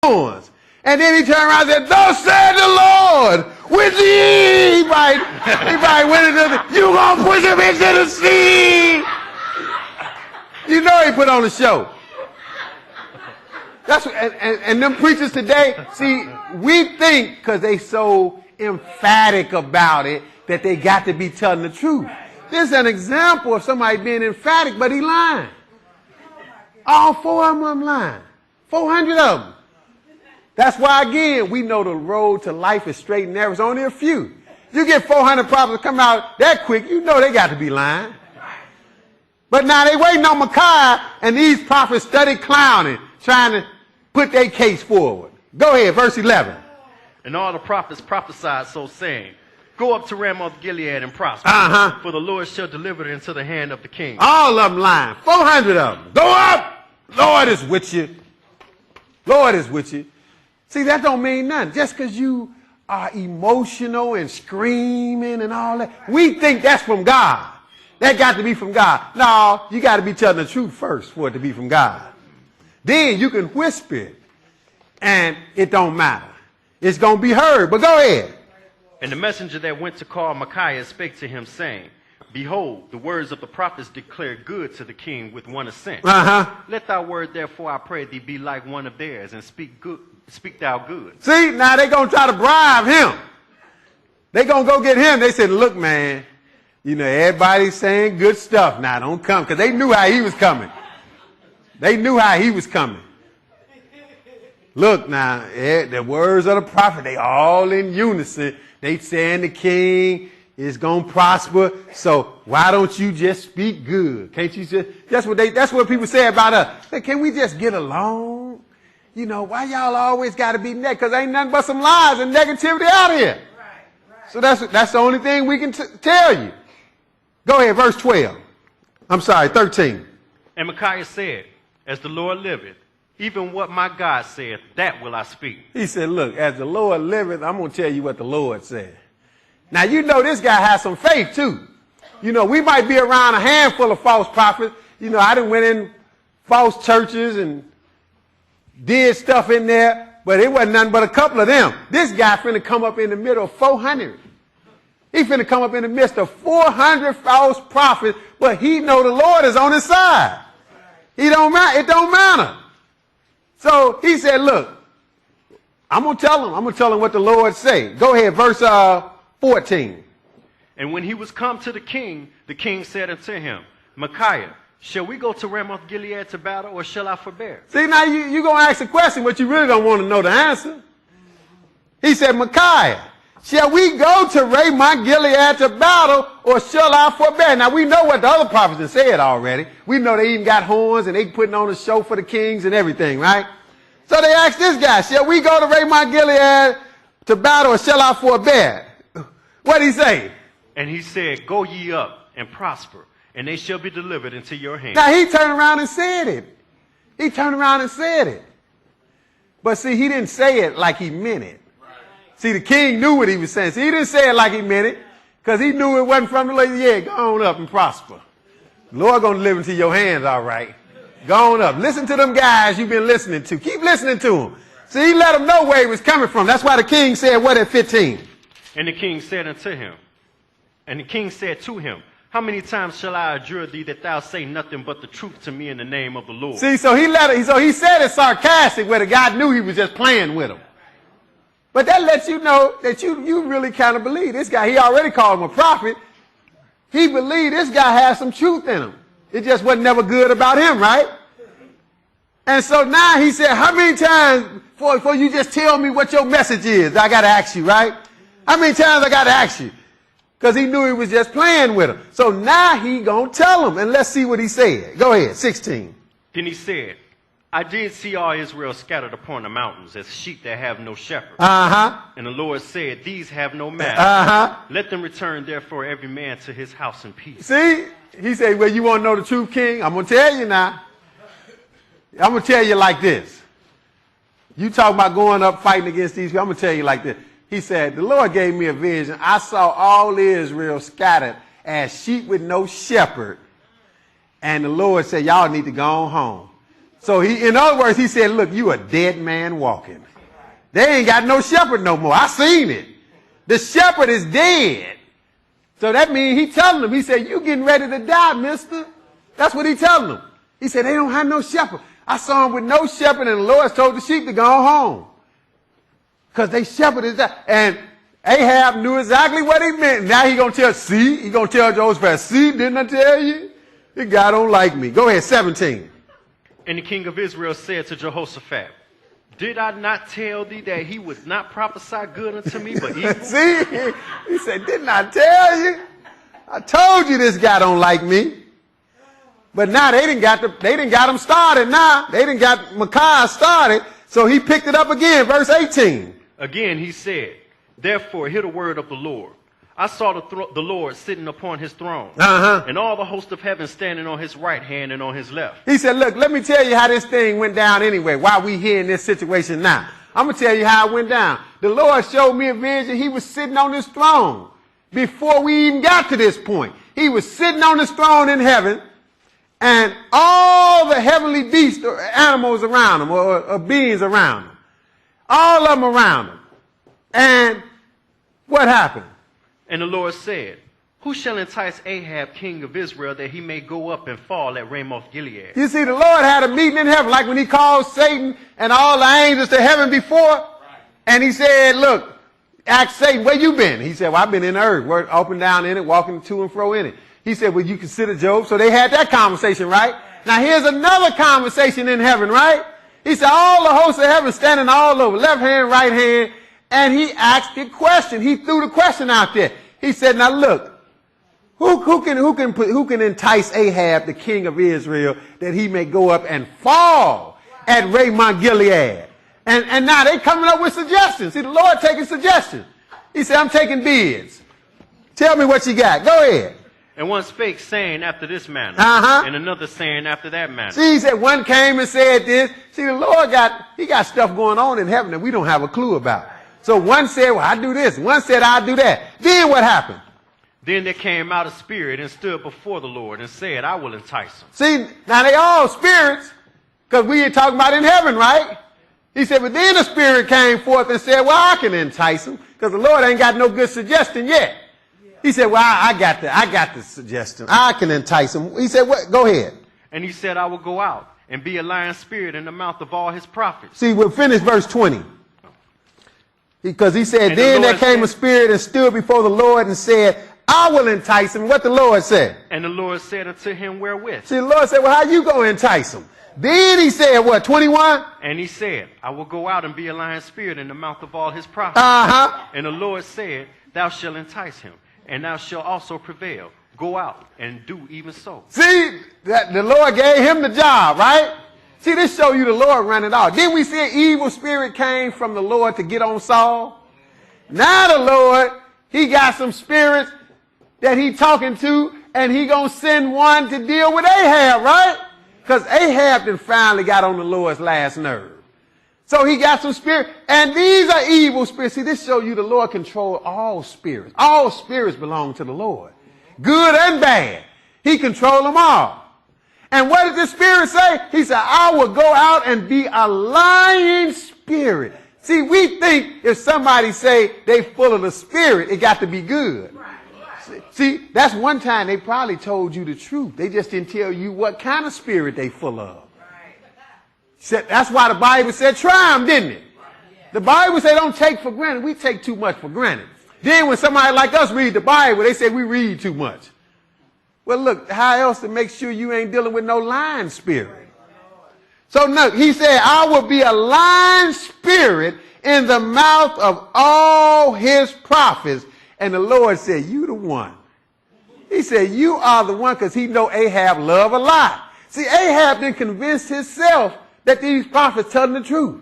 horns. And then he turned around and said, thus said the Lord, with thee. He probably went into the, you gonna push him into the sea. You know he put on a show. That's what, and them preachers today, see, we think because they so emphatic about it that they got to be telling the truth. This is an example of somebody being emphatic, but he lying. All 4 of them lying. 400 of them. That's why, again, we know the road to life is straight and narrow. It's only a few. You get 400 prophets come out that quick, you know they got to be lying. But now they waiting on Micaiah, and these prophets study clowning, trying to put their case forward. Go ahead, verse 11. And all the prophets prophesied so saying, go up to Ramoth Gilead and prosper, for the Lord shall deliver it into the hand of the king. All of them lying. 400 of them. Go up. Lord is with you. Lord is with you. See, that don't mean nothing. Just because you are emotional and screaming and all that, we think that's from God. That got to be from God. No, you got to be telling the truth first for it to be from God. Then you can whisper it, and it don't matter. It's going to be heard. But go ahead. And the messenger that went to call Micaiah spake to him, saying, behold, the words of the prophets declare good to the king with one assent. Let thy word, therefore, I pray thee, be like one of theirs, and speak thou good. See, now they going to try to bribe him. They going to go get him. They said, look, man, you know, everybody's saying good stuff now. Don't come, because they knew how he was coming. They knew how he was coming. Look now, the words of the prophet, they all in unison. They saying the king is going to prosper, so why don't you just speak good? Can't you just, that's what people say about us. Hey, can we just get along? You know, why y'all always got to be negative? Because ain't nothing but some lies and negativity out here. Right. So that's the only thing we can tell you. Go ahead, verse 12. I'm sorry, 13. And Micaiah said, as the Lord liveth, even what my God saith, that will I speak. He said, look, as the Lord liveth, I'm going to tell you what the Lord said. Now, you know this guy has some faith, too. You know, we might be around a handful of false prophets. You know, I done went in false churches and did stuff in there, but it wasn't nothing but a couple of them. This guy finna come up in the middle of 400. He finna come up in the midst of 400 false prophets, but he know the Lord is on his side. It don't matter. So he said, look, I'm going to tell him what the Lord say. Go ahead, verse 14. And when he was come to the king said unto him, Micaiah, shall we go to Ramoth Gilead to battle, or shall I forbear? See, now you're going to ask a question, but you really don't want to know the answer. He said, Micaiah, shall we go to Ramoth Gilead to battle, or shall I forbear? Now, we know what the other prophets have said already. We know they even got horns, and they putting on a show for the kings and everything, right? So they asked this guy, shall we go to Ramoth Gilead to battle, or shall I forbear? What did he say? And he said, go ye up and prosper, and they shall be delivered into your hand. Now, he turned around and said it. But see, he didn't say it like he meant it. See, the king knew what he was saying. See, he didn't say it like he meant it, because he knew it wasn't from the Lord. Yeah, go on up and prosper. The Lord going to deliver into your hands, all right. Go on up. Listen to them guys you've been listening to. Keep listening to them. See, he let them know where he was coming from. That's why the king said, what at 15? And the king said to him, how many times shall I adjure thee that thou say nothing but the truth to me in the name of the Lord? See, so he said it sarcastic, where the guy knew he was just playing with him. But that lets you know that you really kind of believe this guy. He already called him a prophet. He believed this guy has some truth in him. It just wasn't never good about him, right? And so now he said, how many times before you just tell me what your message is, I got to ask you, right? How many times I got to ask you? Because he knew he was just playing with him. So now he going to tell him, and let's see what he said. Go ahead, 16. Then he said, I did see all Israel scattered upon the mountains as sheep that have no shepherd. And the Lord said, these have no master. Let them return, therefore, every man to his house in peace. See? He said, well, you want to know the truth, king? I'm going to tell you now. I'm going to tell you like this. You talk about going up fighting against these people. I'm going to tell you like this. He said, the Lord gave me a vision. I saw all Israel scattered as sheep with no shepherd. And the Lord said, y'all need to go on home. So in other words, he said, look, you a dead man walking. They ain't got no shepherd no more. I seen it. The shepherd is dead. So that means he telling them, he said, you getting ready to die, mister. That's what he telling them. He said, they don't have no shepherd. I saw him with no shepherd, and the Lord told the sheep to go home. Because they shepherd is that. And Ahab knew exactly what he meant. Now he going to tell, see, he going to tell Jehoshaphat, see, didn't I tell you? This guy don't like me. Go ahead, 17. And the king of Israel said to Jehoshaphat, did I not tell thee that he would not prophesy good unto me, but evil? See, he said, didn't I tell you? I told you this guy don't like me. But now they didn't got him started now. They didn't got Micaiah started. So he picked it up again, verse 18. Again he said, therefore hear the word of the Lord. I saw the Lord sitting upon his throne, and all the host of heaven standing on his right hand and on his left. He said, look, let me tell you how this thing went down anyway, why we here in this situation now. I'm going to tell you how it went down. The Lord showed me a vision. He was sitting on his throne before we even got to this point. He was sitting on his throne in heaven, and all the heavenly beasts or animals around him, or beings around him, all of them around him. And what happened? And the Lord said, who shall entice Ahab, king of Israel, that he may go up and fall at Ramoth Gilead? You see, the Lord had a meeting in heaven, like when he called Satan and all the angels to heaven before. Right. And he said, look, ask Satan, where you been? He said, well, I've been in the earth, working up and down in it, walking to and fro in it. He said, well, you consider Job. So they had that conversation, right? Now here's another conversation in heaven, right? He said, all the hosts of heaven standing all over, left hand, right hand. And he asked the question. He threw the question out there. He said, now look, who can entice Ahab, the king of Israel, that he may go up and fall at Ramoth Gilead? And now they coming up with suggestions. See, the Lord taking suggestions. He said, I'm taking bids. Tell me what you got. Go ahead. And one spake, saying after this manner, and another saying after that manner. See, he said, one came and said this. See, the Lord got stuff going on in heaven that we don't have a clue about. So one said, well, I do this. One said, I do that. Then what happened? Then there came out a spirit and stood before the Lord and said, I will entice him. See, now they all spirits, because we ain't talking about in heaven, right? He said, but then the spirit came forth and said, well, I can entice him, because the Lord ain't got no good suggestion yet. He said, well, I got the suggestion. I can entice him. He said, what? Go ahead. And he said, I will go out and be a lying spirit in the mouth of all his prophets. See, we'll finish verse 20. Because he said, then there came a spirit and stood before the Lord and said, I will entice him. What the Lord said? And the Lord said unto him, wherewith? See, the Lord said, well, how you going to entice him? Then he said, what, 21? And he said, I will go out and be a lying spirit in the mouth of all his prophets. And the Lord said, thou shalt entice him, and thou shalt also prevail. Go out and do even so. See, that the Lord gave him the job, right? See, this show you the Lord running off. Didn't we see an evil spirit came from the Lord to get on Saul? Now the Lord, he got some spirits that he talking to, and he gonna send one to deal with Ahab, right? Because Ahab then finally got on the Lord's last nerve. So he got some spirit, and these are evil spirits. See, this show you the Lord control all spirits. All spirits belong to the Lord. Good and bad. He control them all. And what did the spirit say? He said, I will go out and be a lying spirit. See, we think if somebody say they full of the spirit, it got to be good. See, that's one time they probably told you the truth. They just didn't tell you what kind of spirit they full of. That's why the Bible said try them, didn't it? The Bible said don't take for granted. We take too much for granted. Then when somebody like us read the Bible, they say we read too much. Well, look, how else to make sure you ain't dealing with no lying spirit? So look, he said, I will be a lying spirit in the mouth of all his prophets. And the Lord said, you the one. He said, you are the one, because he know Ahab love a lie. See, Ahab then convinced himself that these prophets telling the truth.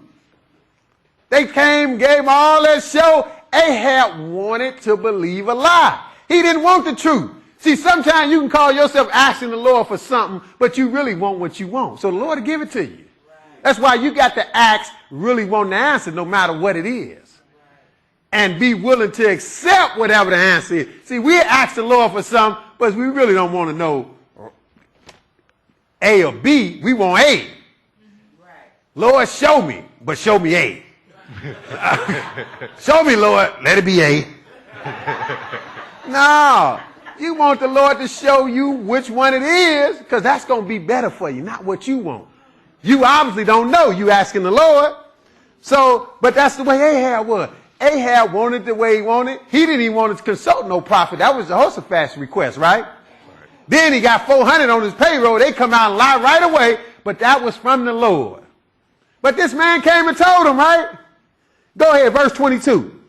They came, gave him all that show. Ahab wanted to believe a lie. He didn't want the truth. See, sometimes you can call yourself asking the Lord for something, but you really want what you want. So the Lord will give it to you. That's why you got to ask, really want the answer no matter what it is. And be willing to accept whatever the answer is. See, we ask the Lord for something, but we really don't want to know A or B. We want A. Lord, show me, but show me A. Show me, Lord, let it be A. No, you want the Lord to show you which one it is, because that's going to be better for you, not what you want. You obviously don't know. You asking the Lord. So, but that's the way Ahab was. Ahab wanted the way he wanted. He didn't even want to consult no prophet. That was Jehoshaphat's request, right? Then he got 400 on his payroll. They come out and lie right away, but that was from the Lord. But this man came and told him, right? Go ahead, verse 22.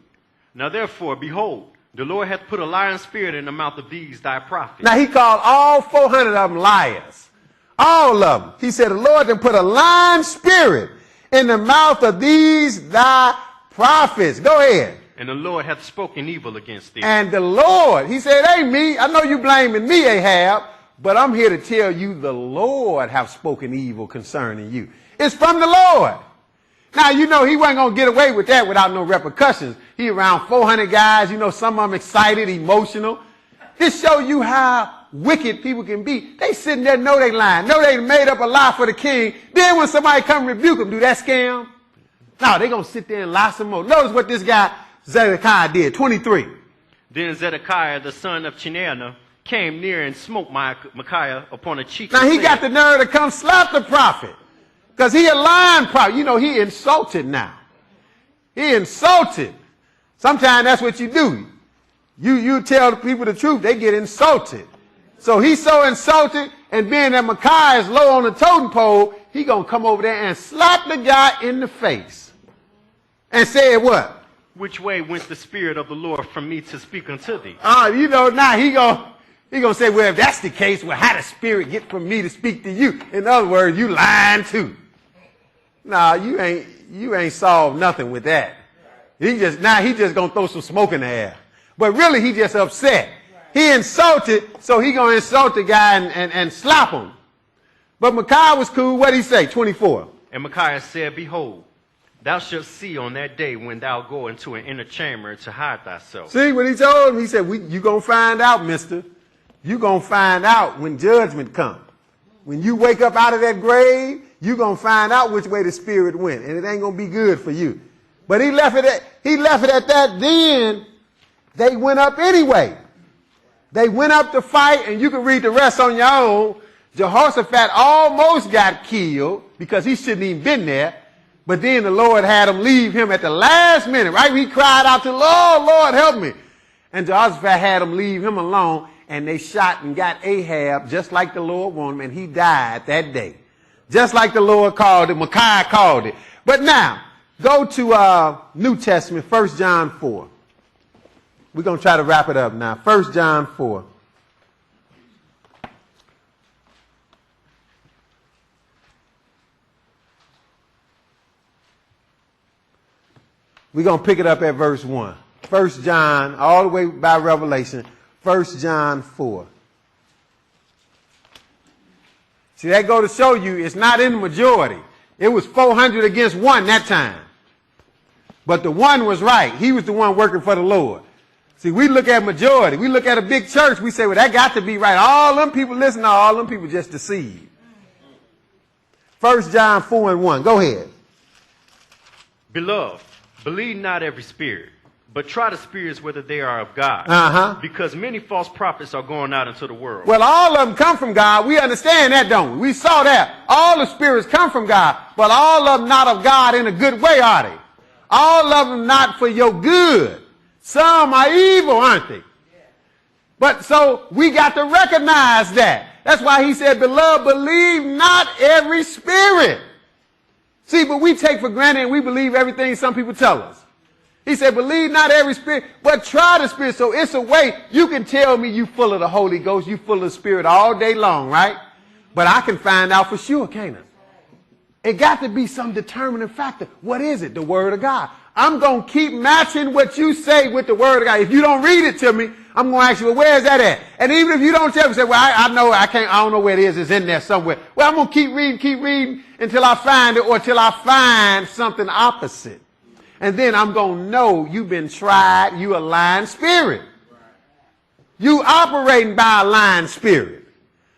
Now therefore, behold, the Lord hath put a lying spirit in the mouth of these thy prophets. Now he called all 400 of them liars. All of them. He said, the Lord then put a lying spirit in the mouth of these thy prophets. Go ahead. And the Lord hath spoken evil against thee. And the Lord, he said, ain't me. I know you blaming me, Ahab, but I'm here to tell you the Lord have spoken evil concerning you. It's from the Lord. Now, you know, he wasn't going to get away with that without no repercussions. He around 400 guys, you know, some of them excited, emotional. This show you how wicked people can be. They sitting there, know they lying, know they made up a lie for the king. Then when somebody come rebuke them, do that scare them? No, they going to sit there and lie some more. Notice what this guy Zedekiah did, 23. Then Zedekiah, the son of Chenaanah, came near and smote Micaiah upon the cheek. Now he got the nerve to come slap the prophet. Because he a lying prophet. You know, he insulted now. He insulted. Sometimes that's what you do. You tell the people the truth, they get insulted. So he's so insulted, and being that Micaiah is low on the totem pole, he going to come over there and slap the guy in the face. And say what? Which way went the spirit of the Lord from me to speak unto thee? You know, now he gonna say, well, if that's the case, well, how the spirit get from me to speak to you? In other words, you lying too. Nah, you ain't solved nothing with that. He just gonna throw some smoke in the air. But really, he just upset. He insulted, so he gonna insult the guy and slap him. But Micaiah was cool. What'd he say? 24. And Micaiah said, behold, thou shalt see on that day when thou go into an inner chamber to hide thyself. See what he told him? He said, you gonna find out, mister. You gonna find out when judgment comes. When you wake up out of that grave, you gonna find out which way the spirit went, and it ain't gonna be good for you. But he left it at that. Then they went up anyway. They went up to fight, and you can read the rest on your own. Jehoshaphat almost got killed because he shouldn't even been there. But then the Lord had him leave him at the last minute, right? He cried out to the Lord, Lord, help me. And Jehoshaphat had him leave him alone, and they shot and got Ahab just like the Lord wanted him, and he died that day. Just like the Lord called it, Micaiah called it. But now, go to New Testament, 1 John 4. We're going to try to wrap it up now. 1 John 4. We're going to pick it up at verse 1. 1 John, all the way by Revelation, 1 John 4. See, that go to show you it's not in the majority. It was 400 against 1 that time. But the one was right. He was the one working for the Lord. See, we look at majority. We look at a big church. We say, well, that got to be right. All them people listen to all them people just deceived. 1 John 4 and 1. Go ahead. Beloved, believe not every spirit, but try the spirits whether they are of God. Because many false prophets are going out into the world. Well, all of them come from God. We understand that, don't we? We saw that. All the spirits come from God, but all of them not of God in a good way, are they? All of them not for your good. Some are evil, aren't they? But so we got to recognize that. That's why he said, beloved, believe not every spirit. See, but we take for granted and we believe everything some people tell us. He said, believe not every spirit, but try the spirit. So it's a way you can tell me you full of the Holy Ghost, you full of the Spirit all day long, right? But I can find out for sure, can't I? It got to be some determining factor. What is it? The Word of God. I'm going to keep matching what you say with the Word of God. If you don't read it to me, I'm going to ask you, well, where is that at? And even if you don't tell me, say, well, I know I don't know where it is. It's in there somewhere. Well, I'm going to keep reading until I find it or till I find something opposite. And then I'm going to know you've been tried. You a lying spirit. You operating by a lying spirit.